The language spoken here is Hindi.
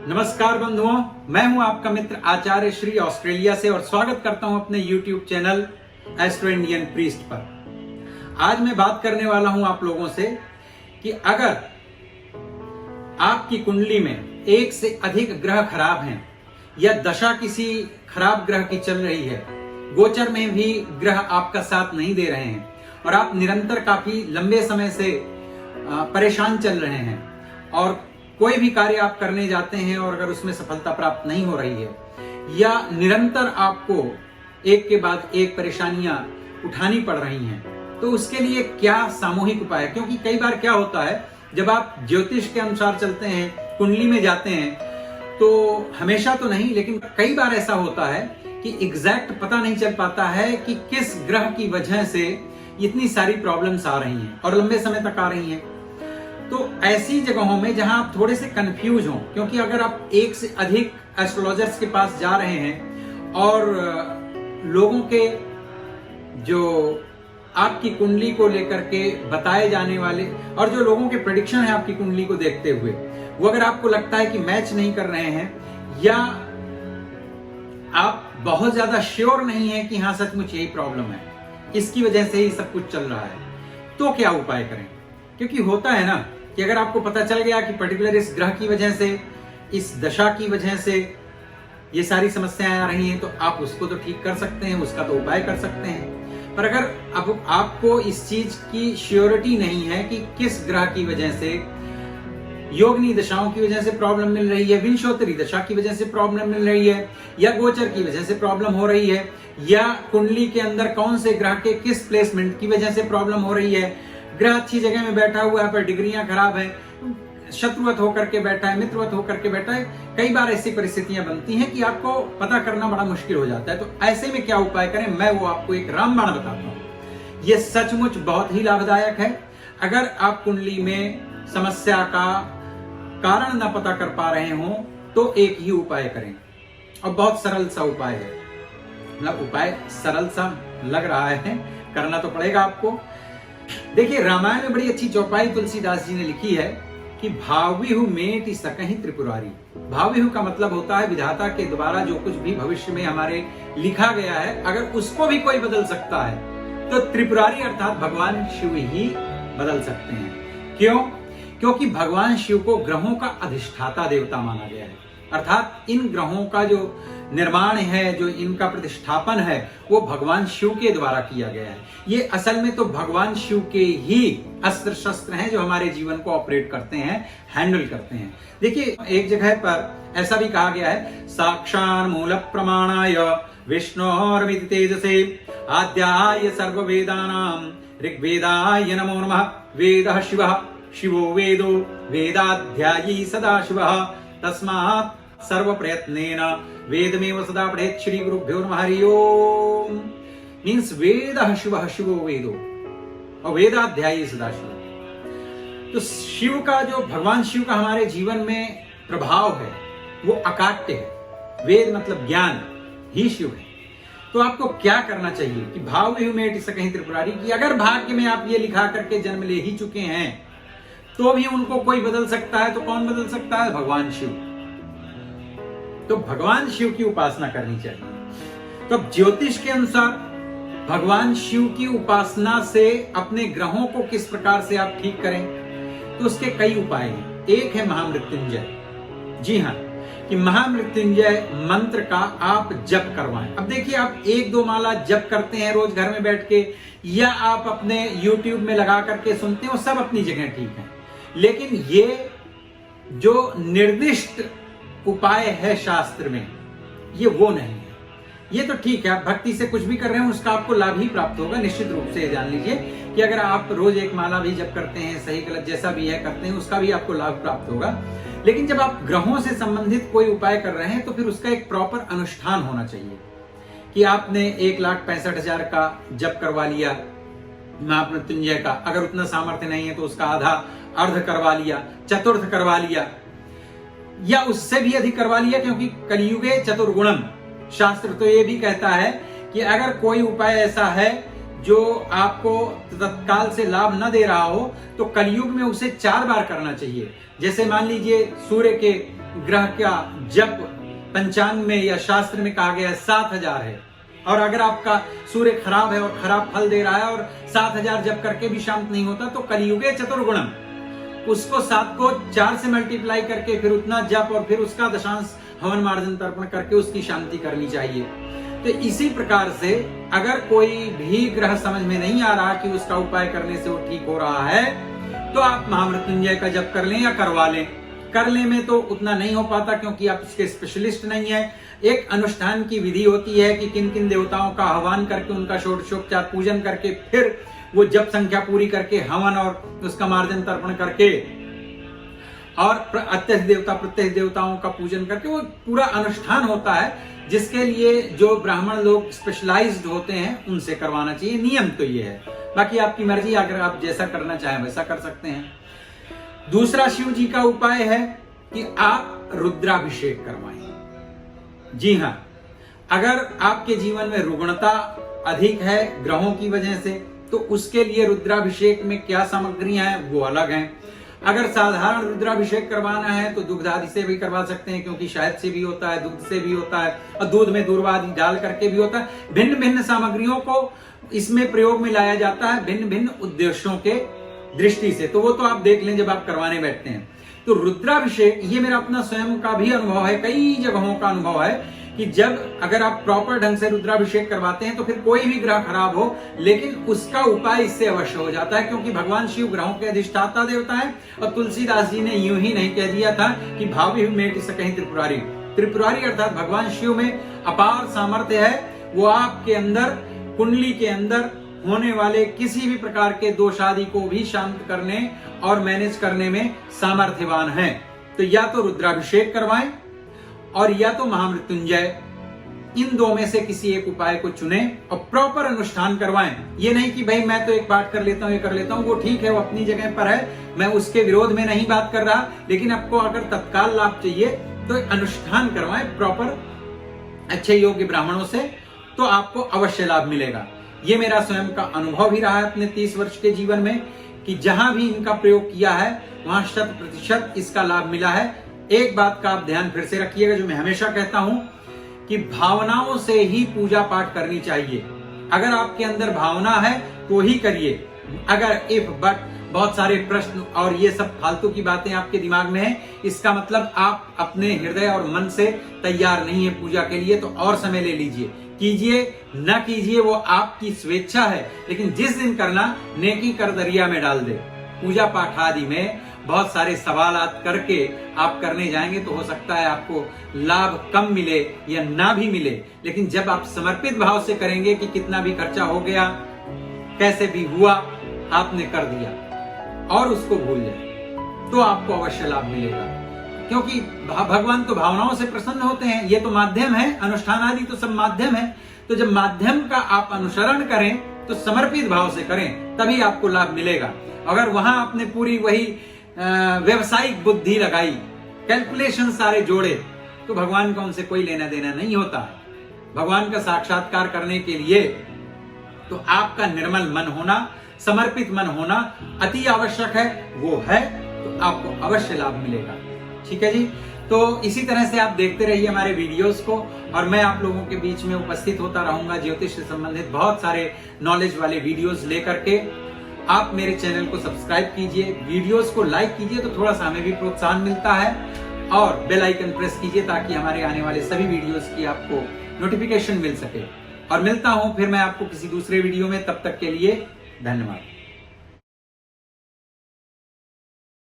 नमस्कार बंधुओं, मैं हूं आपका मित्र आचार्य श्री ऑस्ट्रेलिया से और स्वागत करता हूं अपने YouTube channel astro Indian priest पर। आज मैं बात करने वाला हूं आप लोगों से कि अगर आपकी कुंडली में एक से अधिक ग्रह खराब हैं या दशा किसी खराब ग्रह की चल रही है, गोचर में भी ग्रह आपका साथ नहीं दे रहे हैं और आप निरंतर काफी लंबे समय से परेशान चल रहे हैं और कोई भी कार्य आप करने जाते हैं और अगर उसमें सफलता प्राप्त नहीं हो रही है या निरंतर आपको एक के बाद एक परेशानियां उठानी पड़ रही हैं, तो उसके लिए क्या सामूहिक उपाय है? क्योंकि कई बार क्या होता है, जब आप ज्योतिष के अनुसार चलते हैं, कुंडली में जाते हैं, तो हमेशा तो नहीं लेकिन कई बार ऐसा होता है कि एग्जैक्ट पता नहीं चल पाता है कि किस ग्रह की वजह से इतनी सारी प्रॉब्लम्स आ रही हैं और लंबे समय तक आ रही हैं। तो ऐसी जगहों में जहां आप थोड़े से कंफ्यूज हों, क्योंकि अगर आप एक से अधिक एस्ट्रोलॉजर्स के पास जा रहे हैं और लोगों के जो आपकी कुंडली को लेकर के बताए जाने वाले और जो लोगों के प्रेडिक्शन है आपकी कुंडली को देखते हुए, वो अगर आपको लगता है कि मैच नहीं कर रहे हैं या आप बहुत ज्यादा श्योर नहीं है कि हाँ सचमुच यही प्रॉब्लम है, इसकी वजह से ही सब कुछ चल रहा है, तो क्या उपाय करें? क्योंकि होता है ना कि अगर आपको पता चल गया कि पर्टिकुलर इस ग्रह की वजह से, इस दशा की वजह से ये सारी समस्याएं आ रही हैं, तो आप उसको तो ठीक कर सकते हैं, उसका तो उपाय कर सकते हैं। पर अगर अब आपको इस चीज की श्योरिटी नहीं है कि किस ग्रह की वजह से, योगिनी दशाओं की वजह से प्रॉब्लम मिल रही है, विंशोत्तरी दशा की वजह से प्रॉब्लम मिल रही है, या गोचर की वजह से प्रॉब्लम हो रही है, या कुंडली के अंदर कौन से ग्रह के किस प्लेसमेंट की वजह से प्रॉब्लम हो रही है, ग्रह अच्छी जगह में बैठा हुआ है पर डिग्रियां खराब है, शत्रुवत होकर के बैठा है, मित्रवत होकर के बैठा है, कई बार ऐसी परिस्थितियां बनती हैं कि आपको पता करना बड़ा मुश्किल हो जाता है। तो ऐसे में क्या उपाय करें, मैं वो आपको एक रामबाण बताता हूं। ये सचमुच बहुत ही लाभदायक है। अगर आप कुंडली में समस्या का कारण न पता कर पा रहे हो तो एक ही उपाय करें और बहुत सरल सा उपाय है। मतलब उपाय सरल सा लग रहा है, करना तो पड़ेगा आपको। देखिए, रामायण में बड़ी अच्छी चौपाई तुलसीदास जी ने लिखी है कि भाविहु मेटि सकहि त्रिपुरारी। भाविहु का मतलब होता है विधाता के द्वारा जो कुछ भी भविष्य में हमारे लिखा गया है, अगर उसको भी कोई बदल सकता है तो त्रिपुरारी अर्थात भगवान शिव ही बदल सकते हैं। क्यों? क्योंकि भगवान शिव को ग्रहों का अधिष्ठाता देवता माना गया है, अर्थात इन ग्रहों का जो निर्माण है, जो इनका प्रतिष्ठापन है, वो भगवान शिव के द्वारा किया गया है। ये असल में तो भगवान शिव के ही अस्त्र शस्त्र हैं जो हमारे जीवन को ऑपरेट करते हैं, हैंडल करते हैं। देखिए, एक जगह पर ऐसा भी कहा गया है, साक्षात् मूल प्रमाणाय विष्णोर्मिति तेजसे आद्याय सर्ववेदानां ऋग्वेदाय नमो नमः। वेदः शिवः शिवो वेदो वेदाध्यायी सदा शिवः तस्मात् सर्व प्रयत्नेन वेदमेव सदा पठेत्। श्री गुरुभ्यो नमः। हरि ओम मीन्स वेदः शिवः शिवो वेदो और वेदाध्यायी सदा शिव। तो शिव का जो, भगवान शिव का हमारे जीवन में प्रभाव है वो अकाट्य है। वेद मतलब ज्ञान ही शिव है। तो आपको क्या करना चाहिए कि भाविहु मेटि सकहि त्रिपुरारी की अगर भाग्य में आप ये लिखा करके जन्म ले ही चुके हैं तो भी उनको कोई बदल सकता है, तो कौन बदल सकता है? भगवान शिव। तो भगवान शिव की उपासना करनी चाहिए। तो ज्योतिष के अनुसार भगवान शिव की उपासना से अपने ग्रहों को किस प्रकार से आप ठीक करें, तो उसके कई उपाय हैं। एक है महामृत्युंजय। जी हाँ, कि महामृत्युंजय मंत्र का आप जप करवाएं। अब देखिए, आप 1-2 माला जप करते हैं रोज घर में बैठ के, या आप अपने YouTube में लगा करके सुनते हैं, वो सब अपनी जगह ठीक है, लेकिन ये जो निर्दिष्ट उपाय है शास्त्र में, ये वो नहीं है। ये तो ठीक है, आप भक्ति से कुछ भी कर रहे हैं उसका आपको लाभ ही प्राप्त होगा। निश्चित रूप से जान लीजिए कि अगर आप रोज 1 माला भी जप करते हैं, सही गलत जैसा भी है करते हैं, उसका भी आपको लाभ प्राप्त होगा। लेकिन जब आप ग्रहों से संबंधित कोई उपाय कर रहे हैं तो फिर उसका एक प्रॉपर अनुष्ठान होना चाहिए कि आपने 1,65,000 का जप करवा लिया महामृत्युंजय का, अगर उतना सामर्थ्य नहीं है तो उसका आधा अर्ध करवा लिया, चतुर्थ करवा लिया, या उससे भी अधिक करवा लिया, क्योंकि कलियुगे चतुर्गुणम। शास्त्र तो ये भी कहता है कि अगर कोई उपाय ऐसा है जो आपको तत्काल से लाभ न दे रहा हो तो कलयुग में उसे 4 बार करना चाहिए। जैसे मान लीजिए सूर्य के ग्रह का जप पंचांग में या शास्त्र में कहा गया है 7000 है, और अगर आपका सूर्य खराब है और खराब फल दे रहा है और 7000 जप करके भी शांत नहीं होता, तो कलियुगे चतुर्गुणम, उसको 7 को 4 से मल्टीप्लाई करके फिर उतना जप और फिर उसका दशांश हवन मार्जन तर्पण करके उसकी शांति करनी चाहिए। तो इसी प्रकार से अगर कोई भी ग्रह समझ में नहीं आ रहा कि उसका उपाय करने से वो ठीक हो रहा है, तो आप महामृत्युंजय का जप कर लें या करवा लें। करने में तो उतना नहीं हो पाता क्योंकि आप इसके स्पेशलिस्ट नहीं है। एक अनुष्ठान की विधि होती है कि किन किन देवताओं का आह्वान करके उनका षोडशोपचार पूजन करके फिर वो जप संख्या पूरी करके हवन और उसका मार्जन तर्पण करके और अत्यस्त देवता प्रत्यक्ष देवताओं का पूजन करके वो पूरा अनुष्ठान होता है, जिसके लिए जो ब्राह्मण लोग स्पेशलाइज्ड होते हैं उनसे करवाना चाहिए। नियम तो ये है, बाकी आपकी मर्जी, अगर आप जैसा करना चाहें वैसा कर सकते हैं। दूसरा शिव जी का उपाय है कि आप रुद्राभिषेक करवाएं। जी हां, अगर आपके जीवन में रुग्णता अधिक है ग्रहों की वजह से, तो उसके लिए रुद्राभिषेक में क्या सामग्रियां हैं वो अलग हैं। अगर साधारण रुद्राभिषेक करवाना है तो दुग्ध आदि से भी करवा सकते हैं, क्योंकि शहद से भी होता है, दूध से भी होता है और दूध में दूर्वा आदि डाल करके भी होता है। भिन्न भिन्न सामग्रियों को इसमें प्रयोग में लाया जाता है भिन्न भिन्न उद्देश्यों के दृष्टि से, तो वो तो आप देख लें जब आप करवाने बैठते हैं। तो रुद्राभिषेक ये मेरा अपना स्वयं का भी अनुभव है, कई जगहों का अनुभव है कि जब अगर आप प्रॉपर ढंग से रुद्राभिषेक करवाते हैं तो फिर कोई भी ग्रह खराब हो, लेकिन उसका उपाय इससे अवश्य हो जाता है, क्योंकि भगवान शिव ग्रहों के अधिष्ठाता देवता है। और तुलसीदास जी ने यूं ही नहीं कह दिया था कि भावी मेट सकें त्रिपुरारी। त्रिपुरारी अर्थात भगवान शिव में अपार सामर्थ्य है, वो आपके अंदर कुंडली के अंदर होने वाले किसी भी प्रकार के दोष आदि को भी शांत करने और मैनेज करने में सामर्थ्यवान है। तो या तो रुद्राभिषेक करवाएं और या तो महामृत्युंजय, इन दो में से किसी एक उपाय को चुने और प्रॉपर अनुष्ठान करवाएं। ये नहीं कि भाई मैं तो एक पाठ कर लेता हूं, ये कर लेता हूं, वो ठीक है, वो अपनी जगह पर है, मैं उसके विरोध में नहीं बात कर रहा, लेकिन आपको अगर तत्काल लाभ चाहिए तो अनुष्ठान करवाएं प्रॉपर अच्छे योग्य ब्राह्मणों से, तो आपको अवश्य लाभ मिलेगा। ये मेरा स्वयं का अनुभव भी रहा है अपने 30 वर्ष के जीवन में कि जहां भी इनका प्रयोग किया है वहां 100% इसका लाभ मिला है। एक बात का आप ध्यान फिर से रखिएगा, जो मैं हमेशा कहता हूं कि भावनाओं से ही पूजा पाठ करनी चाहिए। अगर आपके अंदर भावना है तो ही करिए, अगर इफ बट बहुत सारे प्रश्न और ये सब फालतू की बातें आपके दिमाग में है, इसका मतलब आप अपने हृदय और मन से तैयार नहीं है पूजा के लिए, तो और समय ले लीजिए। कीजिए न कीजिए वो आपकी स्वेच्छा है, लेकिन जिस दिन करना नेकी कर दरिया में डाल दे। पूजा पाठ आदि में बहुत सारे सवालात करके आप करने जाएंगे तो हो सकता है आपको लाभ कम मिले या ना भी मिले, लेकिन जब आप समर्पित भाव से करेंगे कि कितना भी खर्चा हो गया, कैसे भी हुआ, आपने कर दिया और उसको भूल जाए, तो आपको अवश्य लाभ मिलेगा। क्योंकि भगवान तो भावनाओं से प्रसन्न होते हैं, ये तो माध्यम है, अनुष्ठान आदि तो सब माध्यम है। तो जब माध्यम का आप अनुसरण करें तो समर्पित भाव से करें, तभी आपको लाभ मिलेगा। अगर वहां आपने पूरी वही व्यवसायिक बुद्धि लगाई, कैलकुलेशन सारे जोड़े, तो भगवान का उनसे कोई लेना देना नहीं होता। भगवान का साक्षात्कार करने के लिए तो आपका निर्मल मन होना, समर्पित मन होना अति आवश्यक है। वो है तो आपको अवश्य लाभ मिलेगा। ठीक है जी, तो इसी तरह से आप देखते रहिए हमारे वीडियोस को, और मैं आप लोगों के बीच में उपस्थित होता रहूंगा ज्योतिष से संबंधित बहुत सारे नॉलेज वाले वीडियोस लेकर के। आप मेरे चैनल को सब्सक्राइब कीजिए, वीडियोस को लाइक कीजिए तो थोड़ा सा हमें भी प्रोत्साहन मिलता है, और बेल आइकन प्रेस कीजिए ताकि हमारे आने वाले सभी वीडियोस की आपको नोटिफिकेशन मिल सके। और मिलता हूं फिर मैं आपको किसी दूसरे वीडियो में, तब तक के लिए धन्यवाद।